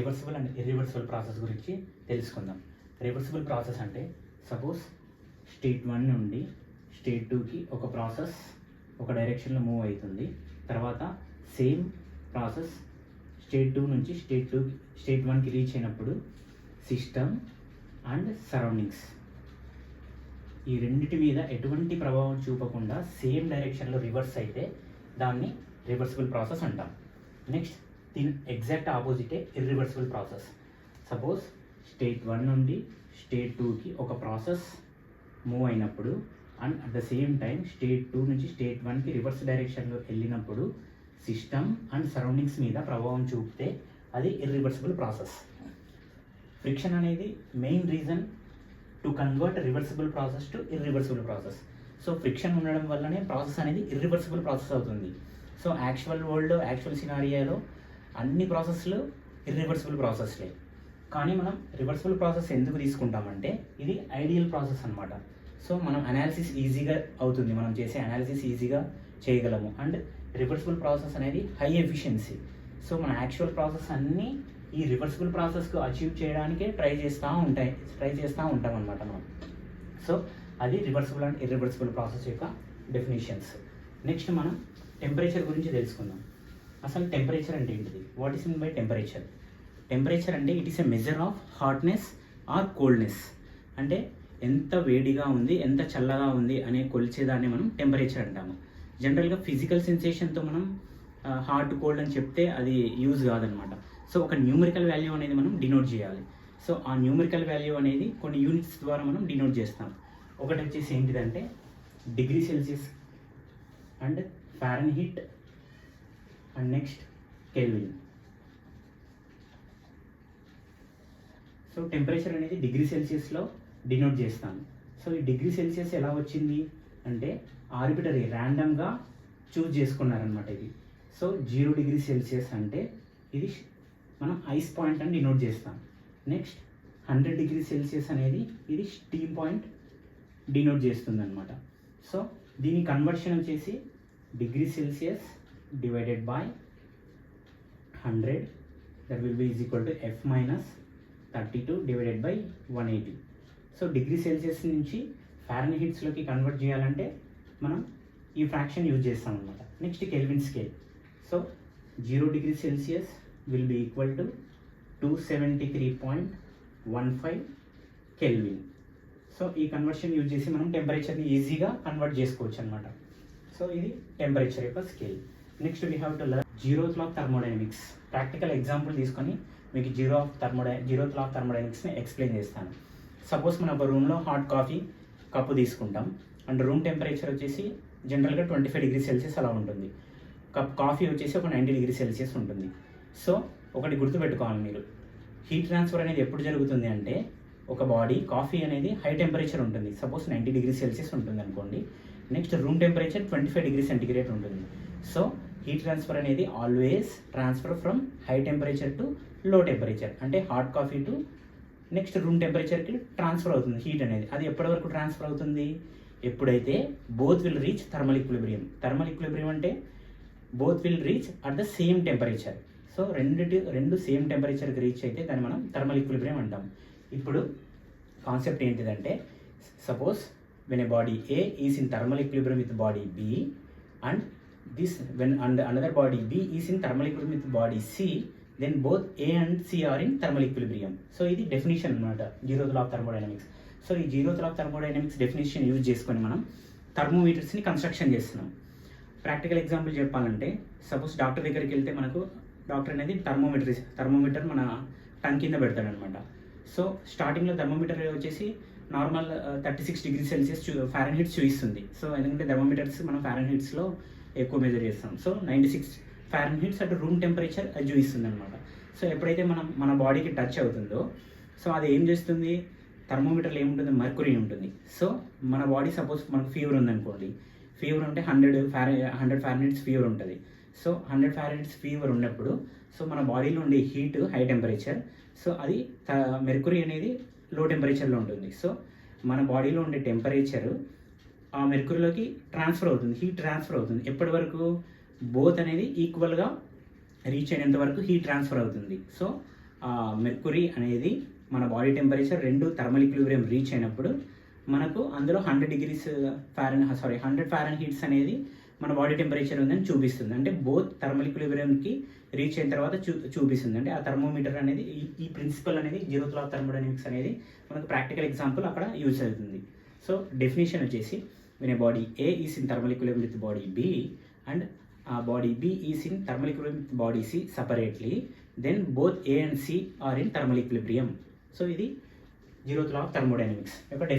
Reversible and irreversible process గురించి తెలుసుకుందాం. Reversible process అంటే సపోజ్ స్టేట్ 1 నుండి స్టేట్ 2కి ఒక ప్రాసెస్ ఒక డైరెక్షన్లో మూవ్ అవుతుంది. తర్వాత సేమ్ ప్రాసెస్ స్టేట్ 2 నుంచి స్టేట్ 1కి రీచ్ అయినప్పుడు సిస్టమ్ అండ్ సరౌండింగ్స్ ఈ రెండింటి మీద ఎటువంటి ప్రభావం చూపకుండా సేమ్ డైరెక్షన్లో రివర్స్ అయితే దాన్ని రివర్సిబుల్ ప్రాసెస్ అంటాం. నెక్స్ట్ దీని ఎగ్జాక్ట్ ఆపోజిటే ఇర్రివర్సిబుల్ ప్రాసెస్. సపోజ్ స్టేట్ 1 నుండి స్టేట్ 2కి ఒక ప్రాసెస్ మూవ్ అయినప్పుడు and at the same time state 2 నుంచి స్టేట్ 1కి రివర్స్ డైరెక్షన్లో వెళ్ళినప్పుడు సిస్టమ్ అండ్ సరౌండింగ్స్ మీద ప్రభావం చూపితే అది ఇర్రివర్సిబుల్ ప్రాసెస్. ఫ్రిక్షన్ అనేది main reason to convert reversible process to irreversible process. So friction ఉండడం వల్లనే ప్రాసెస్ అనేది ఇర్రివర్సిబుల్ ప్రాసెస్ అవుతుంది. సో యాక్చువల్ వరల్డ్ యాక్చువల్ సినారియాలో అన్ని ప్రాసెస్లు ఇర్రివర్సిబుల్ ప్రాసెస్లే. కానీ మనం రివర్సిబుల్ ప్రాసెస్ ఎందుకు తీసుకుంటామంటే ఇది ఐడియల్ ప్రాసెస్ అనమాట. సో మనం అనాలిసిస్ ఈజీగా అవుతుంది, మనం చేసే అనాలిసిస్ ఈజీగా చేయగలము. అండ్ రివర్సిబుల్ ప్రాసెస్ అనేది హై ఎఫిషియన్సీ. సో మన యాక్చువల్ ప్రాసెస్ అన్నీ ఈ రివర్సిబుల్ ప్రాసెస్కు అచీవ్ చేయడానికే ట్రై చేస్తూ ఉంటాం అనమాట మనం. సో అది రివర్సిబుల్ అండ్ ఇర్రివర్సిబుల్ ప్రాసెస్ యొక్క డెఫినేషన్స్. నెక్స్ట్ మనం టెంపరేచర్ గురించి తెలుసుకుందాం. అసలు టెంపరేచర్ అంటే ఏంటిది? What is mean by temperature? Temperature అంటే it is a measure of hotness or coldness. అంటే ఎంత వేడిగా ఉంది ఎంత చల్లగా ఉంది అనే కొలిచేదాన్ని మనం టెంపరేచర్ అంటాము. జనరల్గా ఫిజికల్ సెన్సేషన్తో మనం హాట్ కోల్డ్ అని చెప్తే అది యూజ్ కాదనమాట. సో ఒక న్యూమరికల్ వాల్యూ అనేది మనం డినోట్ చేయాలి. సో ఆ న్యూమరికల్ వాల్యూ అనేది కొన్ని యూనిట్స్ ద్వారా మనం డినోట్ చేస్తాం. ఒకటి వచ్చేసి ఏంటిదంటే degree Celsius and Fahrenheit and next kelvin. So temperature అనేది డిగ్రీ సెల్సియస్లో డినోట్ చేస్తాను. సో ఈ డిగ్రీ సెల్సియస్ ఎలా వచ్చింది అంటే ఆర్బిటరీ ర్యాండమ్గా చూజ్ చేసుకున్నారనమాట ఇది. సో 0 డిగ్రీ సెల్సియస్ అంటే ఇది మనం ఐస్ పాయింట్ అని డినోట్ చేస్తాం. నెక్స్ట్ 100 డిగ్రీ సెల్సియస్ అనేది ఇది స్టీమ్ పాయింట్ డినోట్ చేస్తుంది అనమాట. సో దీని కన్వర్షన్ వచ్చేసి degree Celsius divided by 100 that will be is equal to F minus 32 divided by 180. So degree Celsius నుంచి ఫారెన్హీట్స్లోకి కన్వర్ట్ చేయాలంటే మనం ఈ ఫ్రాక్షన్ యూజ్ చేస్తాం అనమాట. Next kelvin scale. So 0 degree Celsius will be equal to 273.15 kelvin. So ఈ conversion use చేసి మనం టెంపరేచర్ని ఈజీగా కన్వర్ట్ చేసుకోవచ్చు అనమాట. సో ఇది టెంపరేచర్ యొక్క scale. Next we have to learn zeroth law of thermodynamics. Practical example తీసుకొని మీకు జీరోత్ లా ఆఫ్ థర్మోడైనమిక్స్ని ఎక్స్ప్లెయిన్ చేస్తాను. సపోజ్ మనం ఒక రూమ్లో హాట్ కాఫీ కప్పు తీసుకుంటాం అండ్ రూమ్ టెంపరేచర్ వచ్చేసి జనరల్గా 25 డిగ్రీ సెల్సియస్ అలా ఉంటుంది. కప్ కాఫీ వచ్చేసి ఒక 90 డిగ్రీ సెల్సియస్ ఉంటుంది. సో ఒకటి గుర్తుపెట్టుకోవాలి మీరు, హీట్ ట్రాన్స్ఫర్ అనేది ఎప్పుడు జరుగుతుంది అంటే ఒక బాడీ కాఫీ అనేది హై టెంపరేచర్ ఉంటుంది, సపోజ్ 90 డిగ్రీ సెల్సియస్ ఉంటుంది అనుకోండి. Next room temperature 25 degree centigrade ఉంటుంది. సో హీట్ ట్రాన్స్ఫర్ అనేది always transfer from high temperature to low temperature. అంటే hot coffee to next room టెంపరేచర్కి ట్రాన్స్ఫర్ అవుతుంది హీట్ అనేది. అది ఎప్పటి వరకు ట్రాన్స్ఫర్ అవుతుంది? ఎప్పుడైతే both will reach thermal equilibrium. Thermal equilibrium అంటే both will reach at the same temperature. So రెండు సేమ్ టెంపరేచర్కి రీచ్ అయితే దాన్ని మనం థర్మల్ ఈక్విలిబ్రియం అంటాం. ఇప్పుడు కాన్సెప్ట్ ఏంటిదంటే suppose when a body A is in thermal equilibrium with body B and another body B is in thermal equilibrium with body C, then both A and C are in thermal equilibrium. So ఇది definition అనమాట zeroth law of thermodynamics. So ఈ zeroth law of thermodynamics definition use చేసుకొని మనం థర్మోమీటర్స్ని construction చేస్తున్నాం. Practical example చెప్పాలంటే suppose doctor దగ్గరికి వెళ్తే మనకు డాక్టర్ అనేది థర్మోమీటర్ మన టంగ్ కింద పెడతాడనమాట. సో స్టార్టింగ్లో థర్మోమీటర్ వచ్చేసి నార్మల్ 36 డిగ్రీ సెల్సియస్ ఫారెన్హీట్స్ చూపిస్తుంది. సో ఎందుకంటే థర్మోమీటర్స్ మనం ఫారెన్హీట్స్లో ఎక్కువ మెజర్ చేస్తాం. సో 96 ఫారెన్హీట్స్ అటు రూమ్ టెంపరేచర్ అది చూపిస్తుంది అనమాట. సో ఎప్పుడైతే మన బాడీకి టచ్ అవుతుందో సో అది ఏం చేస్తుంది? థర్మోమీటర్లో ఏముంటుంది? మర్క్యూరీ ఉంటుంది. సో మన బాడీ సపోజ్ మనకు ఫీవర్ ఉందనుకోండి, ఫీవర్ ఉంటే 100 ఫారెన్హీట్స్ ఫీవర్ ఉంటుంది. సో 100 ఫారెన్హీట్స్ ఫీవర్ ఉన్నప్పుడు సో మన బాడీలో ఉండే హీట్ హై టెంపరేచర్, సో అది మెర్క్యూరీ అనేది లో టెంపరేచర్లో ఉంటుంది. సో మన బాడీలో ఉండే టెంపరేచరు ఆ మెర్క్యూరీలోకి ట్రాన్స్ఫర్ అవుతుంది, హీట్ ట్రాన్స్ఫర్ అవుతుంది. ఎప్పటి వరకు? బోత్ అనేది ఈక్వల్గా రీచ్ అయినంత వరకు హీట్ ట్రాన్స్ఫర్ అవుతుంది. సో మెర్కురీ అనేది మన బాడీ టెంపరేచర్ రెండు థర్మల్ ఈక్విలిబ్రియం రీచ్ అయినప్పుడు మనకు అందులో 100 ఫారెన్హీట్స్ అనేది మన బాడీ టెంపరేచర్ ఉందని చూపిస్తుంది. అంటే బోత్ థర్మల్ ఈక్విలిబ్రియంకి రీచ్ అయిన తర్వాత చూపిస్తుంది. అంటే ఆ థర్మోమీటర్ అనేది ఈ ప్రిన్సిపల్ అనేది జీరోత్ లా ఆఫ్ థర్మోడైనమిక్స్ అనేది మనకు ప్రాక్టికల్ ఎగ్జాంపుల్ అక్కడ యూజ్ అవుతుంది. సో డెఫినేషన్ వచ్చేసి when a body A is in thermal equilibrium with body B and body B is in thermal equilibrium with body C separately, then both A and C are in thermal equilibrium. So ఇది zeroth law of thermodynamics యొక్క